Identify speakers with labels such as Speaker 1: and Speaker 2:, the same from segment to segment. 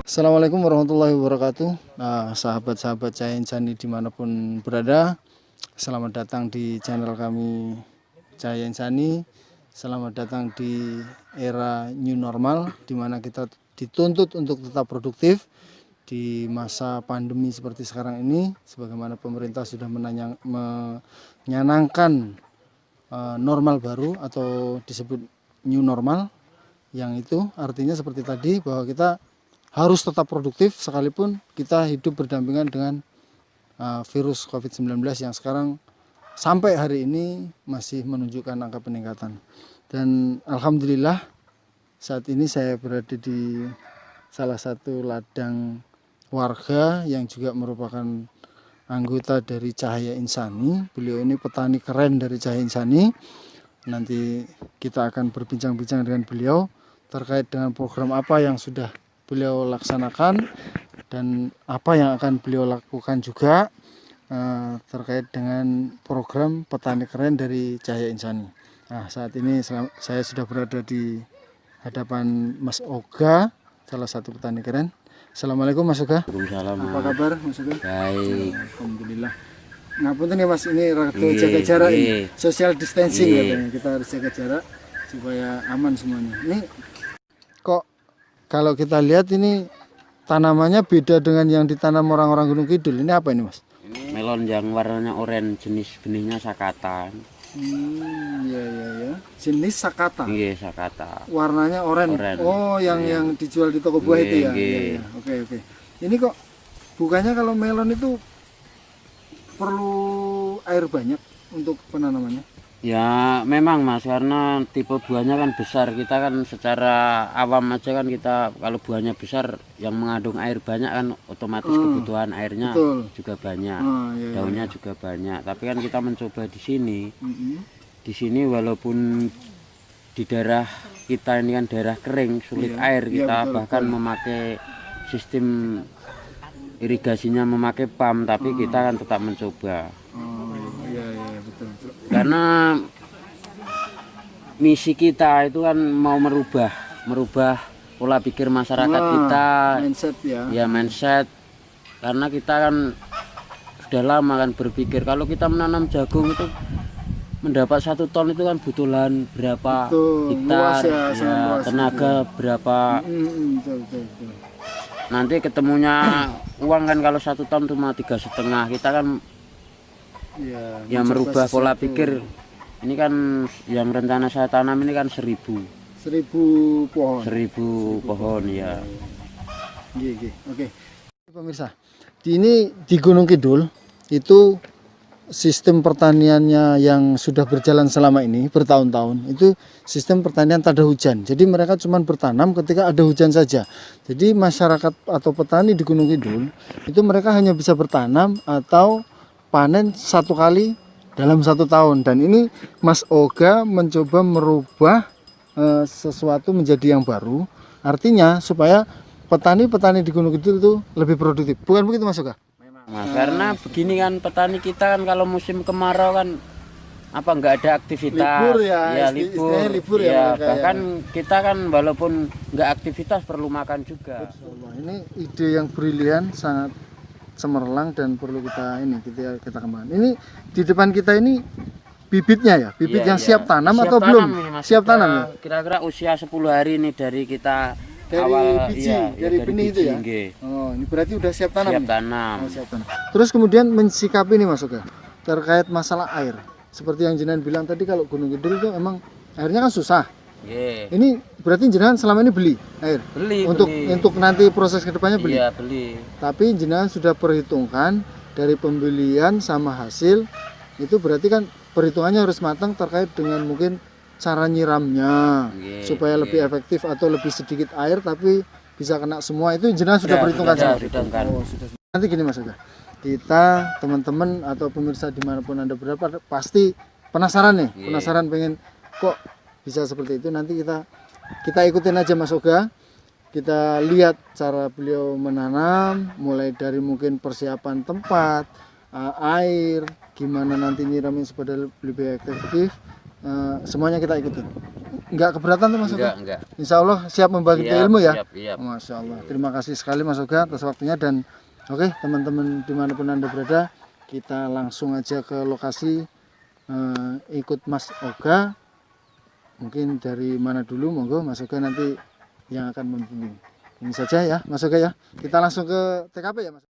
Speaker 1: Assalamualaikum warahmatullahi wabarakatuh. Sahabat-sahabat Cahaya Insani dimanapun berada, selamat datang di channel kami Cahaya Insani. Selamat datang di era new normal, di mana kita dituntut untuk tetap produktif di masa pandemi seperti sekarang ini. Sebagaimana pemerintah sudah menyanangkan normal baru atau disebut new normal, yang itu artinya seperti tadi bahwa kita harus tetap produktif sekalipun kita hidup berdampingan dengan virus COVID-19 yang sekarang sampai hari ini masih menunjukkan angka peningkatan. Dan alhamdulillah saat ini saya berada di salah satu ladang warga yang juga merupakan anggota dari Cahaya Insani. Beliau ini petani keren dari Cahaya Insani. Nanti kita akan berbincang-bincang dengan beliau terkait dengan program apa yang sudah beliau laksanakan dan apa yang akan beliau lakukan juga terkait dengan program petani keren dari Cahaya Insani. Nah, saat ini saya sudah berada di hadapan Mas Oga, salah satu petani keren. Assalamualaikum Mas Oga.
Speaker 2: Waalaikumsalam.
Speaker 1: Apa kabar Mas Oga?
Speaker 2: Baik.
Speaker 1: Alhamdulillah. Ngapunten ya Mas, ini rada jaga jarak ini. Social distancing katanya. Kita harus jaga jarak supaya aman semuanya. Ini kok kalau kita lihat ini tanamannya beda dengan yang ditanam orang-orang Gunung Kidul. Ini apa ini Mas?
Speaker 2: Ini melon yang warnanya oranye, jenis benihnya sakata.
Speaker 1: Iya. Jenis sakata.
Speaker 2: Iya, sakata.
Speaker 1: Warnanya oranye. Oh, yang dijual di toko buah itu ya. Iya. Oke. Ini kok bukannya kalau melon itu perlu air banyak untuk penanamannya?
Speaker 2: Ya memang Mas, karena tipe buahnya kan besar. Kita kan secara awam aja kan kita kalau buahnya besar yang mengandung air banyak kan otomatis kebutuhan airnya juga banyak. Daunnya juga banyak. Tapi kan kita mencoba di sini. Di sini walaupun di daerah kita ini kan daerah kering, sulit air, kita bahkan memakai sistem irigasinya memakai pump, tapi kita kan tetap mencoba.
Speaker 1: Betul.
Speaker 2: Karena misi kita itu kan mau merubah pola pikir masyarakat kita,
Speaker 1: mindset ya.
Speaker 2: Mindset. Karena kita kan sudah lama kan berpikir kalau kita menanam jagung itu mendapat 1 ton itu kan butuh lahan berapa hektar, tenaga berapa.
Speaker 1: Betul.
Speaker 2: Nanti ketemunya uang kan kalau 1 ton cuma 3,5. Kita kan ya merubah pola pikir. Ini kan yang rencana saya tanam ini kan 1000 pohon. 1000 pohon ya.
Speaker 1: Oke. Pemirsa, ini di Gunung Kidul itu sistem pertaniannya yang sudah berjalan selama ini bertahun-tahun itu sistem pertanian tak ada hujan. Jadi mereka cuma bertanam ketika ada hujan saja. Jadi masyarakat atau petani di Gunung Kidul itu mereka hanya bisa bertanam atau panen 1 kali dalam 1 tahun. Dan ini Mas Oga mencoba merubah sesuatu menjadi yang baru, artinya supaya petani-petani di Gunung Kidul itu lebih produktif. Bukan begitu Mas Oga?
Speaker 2: Memang. Karena begini kan, petani kita kan kalau musim kemarau kan nggak ada aktivitas, libur ya, bahkan kita kan walaupun nggak aktivitas perlu makan juga.
Speaker 1: Ini ide yang brilian, sangat cemerlang dan perlu kita kembangkan. Ini di depan kita ini bibitnya ya, yang siap tanam atau belum? Siap tanam ya.
Speaker 2: Kira-kira usia 10 hari ini dari kita
Speaker 1: dari
Speaker 2: awal
Speaker 1: biji, dari benih itu ya. Oh, ini berarti udah siap tanam.
Speaker 2: Siap tanam.
Speaker 1: Siap tanam. Terus kemudian mensikapi ini Mas Oga terkait masalah air. Seperti yang jenengan bilang tadi, kalau Gunung Kidul itu emang airnya kan susah. Ini berarti jenengan selama ini beli air? Beli. Untuk nanti proses kedepannya beli?
Speaker 2: Iya, beli.
Speaker 1: Tapi jenengan sudah perhitungkan dari pembelian sama hasil, itu berarti kan perhitungannya harus matang terkait dengan mungkin cara nyiramnya supaya lebih efektif atau lebih sedikit air tapi bisa kena semua, itu jenengan sudah perhitungkan sudah. Nanti gini Mas Oga, kita teman-teman atau pemirsa dimanapun Anda berada pasti penasaran nih, penasaran pengen kok bisa seperti itu. Nanti kita ikutin aja Mas Oga, kita lihat cara beliau menanam, mulai dari mungkin persiapan tempat, air, gimana nanti nyiramin supaya lebih efektif, semuanya kita ikutin. nggak keberatan tuh Mas Oga?
Speaker 2: Enggak.
Speaker 1: Insya Allah siap membagi
Speaker 2: Siap,
Speaker 1: ilmu ya.
Speaker 2: siap.
Speaker 1: Masya Allah. Terima kasih sekali Mas Oga atas waktunya dan oke teman-teman dimanapun Anda berada, kita langsung aja ke lokasi ikut Mas Oga. Mungkin dari mana dulu, monggo Mas Oga nanti yang akan membimbing. Ini saja ya Mas Oga ya. Kita langsung ke TKP ya Mas.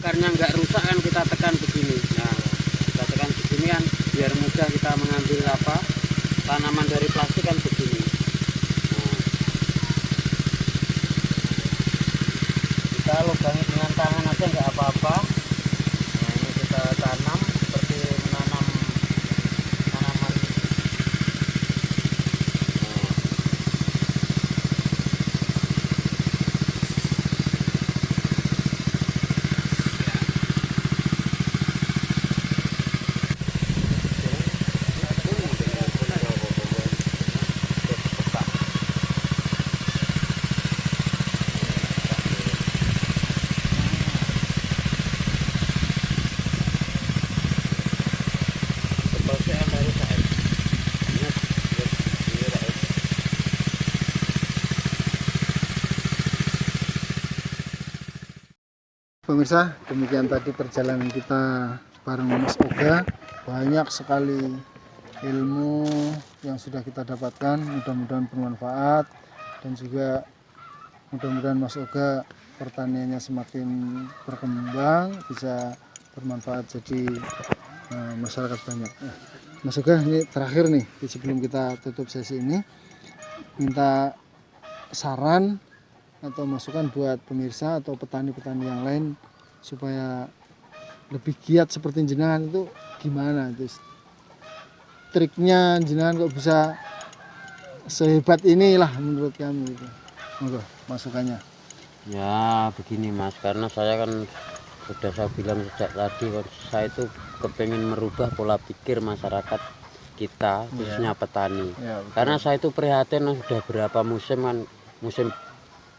Speaker 2: Karena nggak rusak kan kita tekan begini. Nah, kita tekan begini kan biar mudah kita mengambil apa tanaman dari plastik kan begini. Nah, kita lubangi dengan tangan aja nggak apa-apa. Nah, ini kita tanam seperti menanam tanaman.
Speaker 1: Pemirsa, demikian tadi perjalanan kita bareng Mas Oga. Banyak sekali ilmu yang sudah kita dapatkan, mudah-mudahan bermanfaat dan juga mudah-mudahan Mas Oga pertaniannya semakin berkembang, bisa bermanfaat jadi masyarakat banyak. Mas Oga, ini terakhir nih sebelum kita tutup sesi ini, minta saran atau masukan buat pemirsa atau petani-petani yang lain supaya lebih giat seperti jenengan itu gimana itu triknya jenengan kok bisa sehebat inilah menurut kami itu. Monggo masukannya.
Speaker 2: Ya begini Mas, karena saya kan sudah saya bilang sejak tadi saya itu kepengen merubah pola pikir masyarakat kita khususnya petani. Karena saya itu prihatin sudah berapa musim kan, musim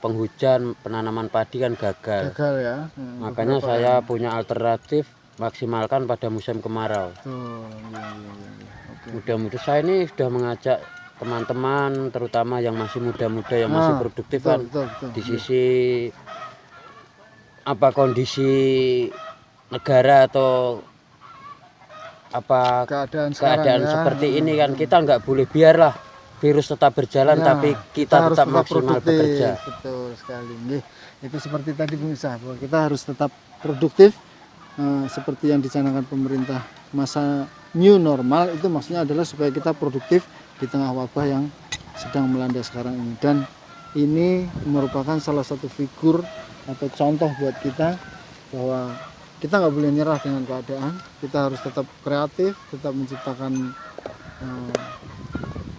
Speaker 2: penghujan penanaman padi kan gagal
Speaker 1: ya.
Speaker 2: Makanya saya punya alternatif, maksimalkan pada musim kemarau. Mudah-mudahan saya ini sudah mengajak teman-teman terutama yang masih muda-muda yang masih produktif kan di sisi apa kondisi negara atau apa
Speaker 1: keadaan sekarang
Speaker 2: keadaan
Speaker 1: ya.
Speaker 2: seperti ini kan kita nggak boleh biarlah virus tetap berjalan
Speaker 1: Ya,
Speaker 2: tapi kita
Speaker 1: harus
Speaker 2: tetap maksimal
Speaker 1: produktif.
Speaker 2: bekerja.
Speaker 1: Betul sekali. Nggih. Itu seperti tadi pemirsa bahwa kita harus tetap produktif seperti yang dicanangkan pemerintah. Masa new normal itu maksudnya adalah supaya kita produktif di tengah wabah yang sedang melanda sekarang ini, dan ini merupakan salah satu figur atau contoh buat kita bahwa kita nggak boleh nyerah dengan keadaan. Kita harus tetap kreatif, tetap menciptakan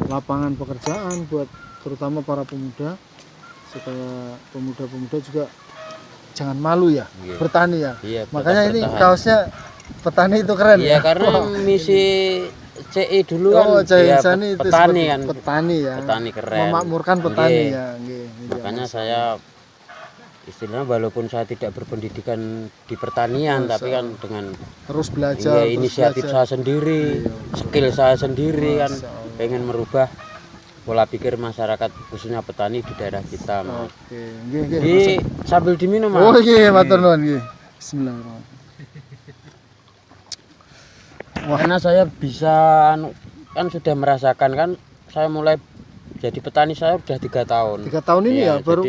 Speaker 1: lapangan pekerjaan buat terutama para pemuda, supaya pemuda-pemuda juga jangan malu ya bertani ya. Makanya ini kaosnya petani itu keren ya.
Speaker 2: Karena misi CI dulu kan
Speaker 1: Insani itu
Speaker 2: petani kan.
Speaker 1: Petani ya.
Speaker 2: Petani keren.
Speaker 1: Memakmurkan petani ya.
Speaker 2: Makanya saya istilahnya walaupun saya tidak berpendidikan di pertanian tapi kan dengan
Speaker 1: terus belajar
Speaker 2: inisiatif saya sendiri, skill saya sendiri kan pengen merubah pola pikir masyarakat khususnya petani di daerah kita, Mas. Oke. Sambil diminum, Mas.
Speaker 1: Oh iya, matur nuwun nggih. Bismillahirrahmanirrahim.
Speaker 2: Karena saya bisa kan sudah merasakan kan saya mulai jadi petani saya udah 3 tahun.
Speaker 1: 3 tahun ini ya, baru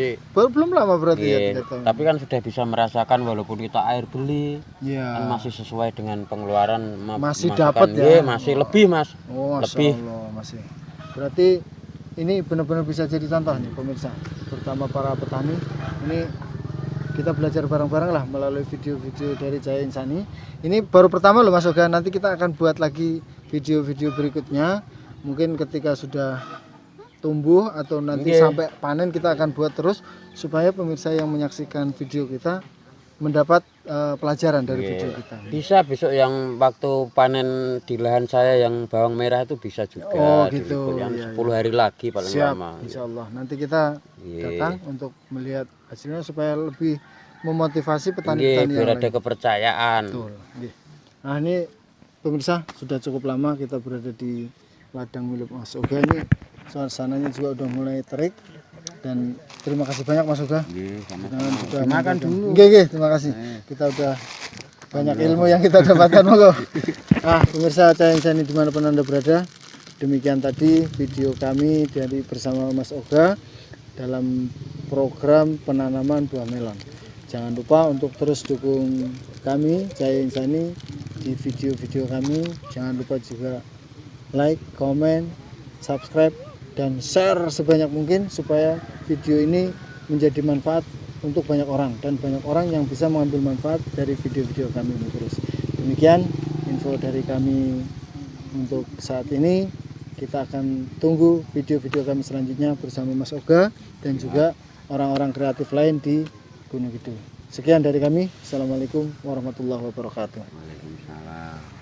Speaker 1: belum lama berarti ya 3 tahun.
Speaker 2: Tapi kan sudah bisa merasakan walaupun kita air beli kan masih sesuai dengan pengeluaran,
Speaker 1: masih dapat ya.
Speaker 2: Masih lebih, Mas.
Speaker 1: Oh,
Speaker 2: lebih.
Speaker 1: Allah, masih. Berarti ini benar-benar bisa jadi contoh nih pemirsa, terutama para petani. Ini kita belajar bareng-bareng lah melalui video-video dari Jaya Insani. Ini baru pertama loh Mas Oga, nanti kita akan buat lagi video-video berikutnya. Mungkin ketika sudah tumbuh atau nanti sampai panen kita akan buat terus supaya pemirsa yang menyaksikan video kita mendapat pelajaran dari video kita.
Speaker 2: Bisa besok yang waktu panen di lahan saya yang bawang merah itu bisa juga.
Speaker 1: Oh gitu.
Speaker 2: Yang 10 hari lagi paling lama.
Speaker 1: Insya Allah nanti kita datang untuk melihat hasilnya supaya lebih memotivasi petani-petani yang
Speaker 2: biar ada kepercayaan.
Speaker 1: Betul. Nah ini pemirsa sudah cukup lama kita berada di ladang milik Mas Oga. Ini suasananya juga udah mulai terik, dan terima kasih banyak Mas Oga. Sudah makan dulu. Terima kasih. Kita udah banyak ilmu yang kita dapatkan. Pemirsa Jaya Insani dimanapun Anda berada, demikian tadi video kami dari bersama Mas Oga dalam program penanaman buah melon. Jangan lupa untuk terus dukung kami Jaya Insani di video-video kami. Jangan lupa juga like, comment, subscribe, dan share sebanyak mungkin supaya video ini menjadi manfaat untuk banyak orang, dan banyak orang yang bisa mengambil manfaat dari video-video kami ini terus. Demikian info dari kami untuk saat ini. Kita akan tunggu video-video kami selanjutnya bersama Mas Oga dan juga orang-orang kreatif lain di Gunung Kidul. Sekian dari kami. Assalamualaikum warahmatullahi wabarakatuh.
Speaker 2: Waalaikumsalam.